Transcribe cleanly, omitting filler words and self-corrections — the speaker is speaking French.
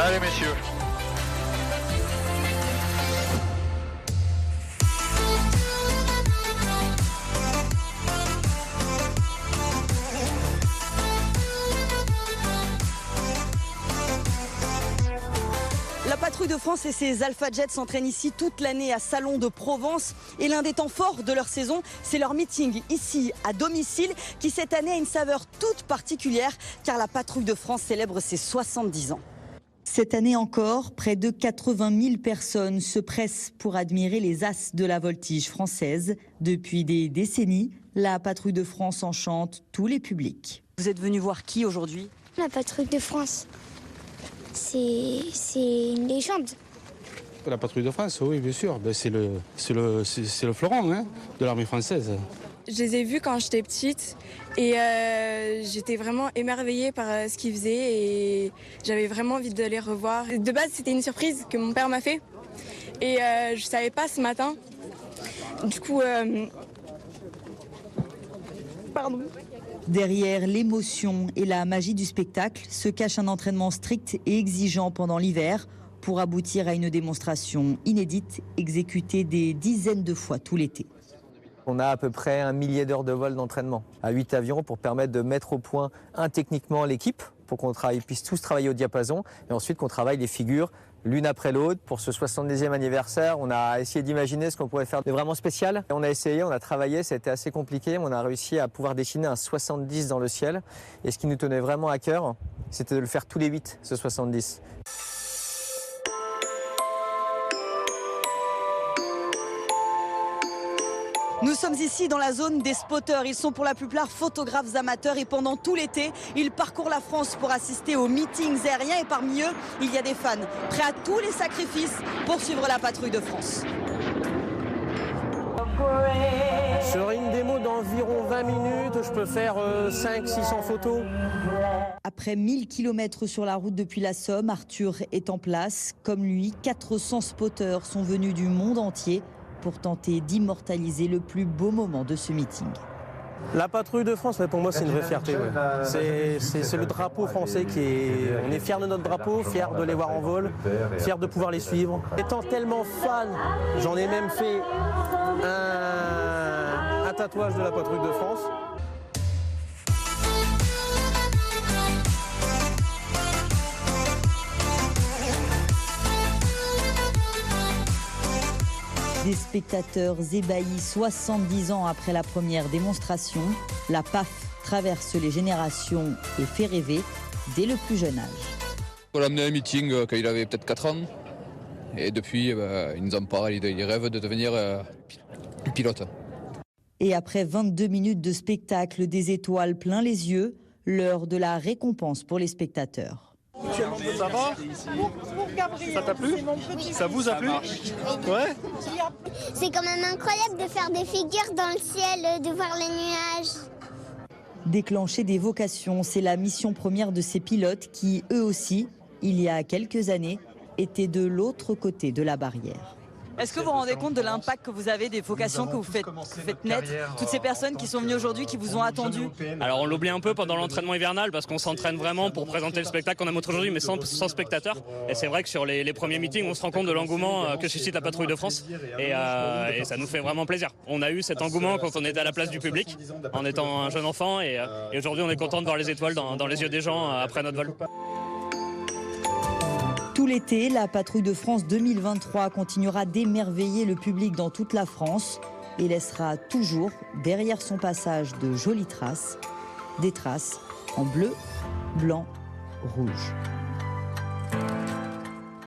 Allez messieurs. La patrouille de France et ses Alpha Jets s'entraînent ici toute l'année à Salon de Provence. Et l'un des temps forts de leur saison, c'est leur meeting ici à domicile qui cette année a une saveur toute particulière car la patrouille de France célèbre ses 70 ans. Cette année encore, près de 80 000 personnes se pressent pour admirer les as de la voltige française. Depuis des décennies, la patrouille de France enchante tous les publics. Vous êtes venu voir qui aujourd'hui? La patrouille de France. C'est une légende. La patrouille de France, oui, bien sûr. C'est le fleuron de l'armée française. Je les ai vus quand j'étais petite et j'étais vraiment émerveillée par ce qu'ils faisaient et j'avais vraiment envie de les revoir. De base, c'était une surprise que mon père m'a fait et je ne savais pas ce matin. Du coup, pardon. Derrière l'émotion et la magie du spectacle se cache un entraînement strict et exigeant pendant l'hiver pour aboutir à une démonstration inédite exécutée des dizaines de fois tout l'été. On a à peu près 1 millier d'heures de vol d'entraînement à 8 avions pour permettre de mettre au point techniquement l'équipe pour qu'on puisse tous travailler au diapason et ensuite qu'on travaille les figures l'une après l'autre. Pour ce 70e anniversaire, on a essayé d'imaginer ce qu'on pourrait faire de vraiment spécial. On a essayé, on a travaillé, ça a été assez compliqué, mais on a réussi à pouvoir dessiner un 70 dans le ciel. Et ce qui nous tenait vraiment à cœur, c'était de le faire tous les 8, ce 70. Nous sommes ici dans la zone des spotters. Ils sont pour la plupart photographes amateurs et pendant tout l'été, ils parcourent la France pour assister aux meetings aériens et parmi eux, il y a des fans prêts à tous les sacrifices pour suivre la patrouille de France. Sur une démo d'environ 20 minutes, je peux faire 500-600 photos. Après 1000 km sur la route depuis la Somme, Arthur est en place. Comme lui, 400 spotters sont venus du monde entier pour tenter d'immortaliser le plus beau moment de ce meeting. La patrouille de France, pour moi, c'est une vraie fierté. Ouais. C'est le drapeau français qui est... On est fiers de notre drapeau, fiers de les voir en vol, fiers de pouvoir les suivre. Étant tellement fan, j'en ai même fait un tatouage de la patrouille de France. Des spectateurs ébahis 70 ans après la première démonstration, la PAF traverse les générations et fait rêver dès le plus jeune âge. On l'a amené à un meeting quand il avait peut-être 4 ans. Et depuis, il nous en parle, il rêve de devenir pilote. Et après 22 minutes de spectacle, des étoiles plein les yeux, l'heure de la récompense pour les spectateurs. Ça va? Ça t'a plu? Ça vous a plu? Ouais? C'est quand même incroyable de faire des figures dans le ciel, de voir les nuages. Déclencher des vocations, c'est la mission première de ces pilotes qui, eux aussi, il y a quelques années, étaient de l'autre côté de la barrière. Est-ce que vous vous rendez compte de l'impact que vous avez des vocations que vous faites naître, toutes ces personnes qui sont venues aujourd'hui, qui vous ont attendu? Alors on l'oublie un peu pendant l'entraînement hivernal parce qu'on s'entraîne vraiment pour présenter le spectacle qu'on a montré aujourd'hui mais sans spectateurs. Et c'est vrai que sur les premiers meetings on se rend compte de l'engouement que suscite la patrouille de France et ça nous fait vraiment plaisir. On a eu cet engouement quand on était à la place du public en étant un jeune enfant et aujourd'hui on est content de voir les étoiles dans les yeux des gens après notre vol. Tout l'été, la patrouille de France 2023 continuera d'émerveiller le public dans toute la France et laissera toujours derrière son passage de jolies traces, des traces en bleu, blanc, rouge.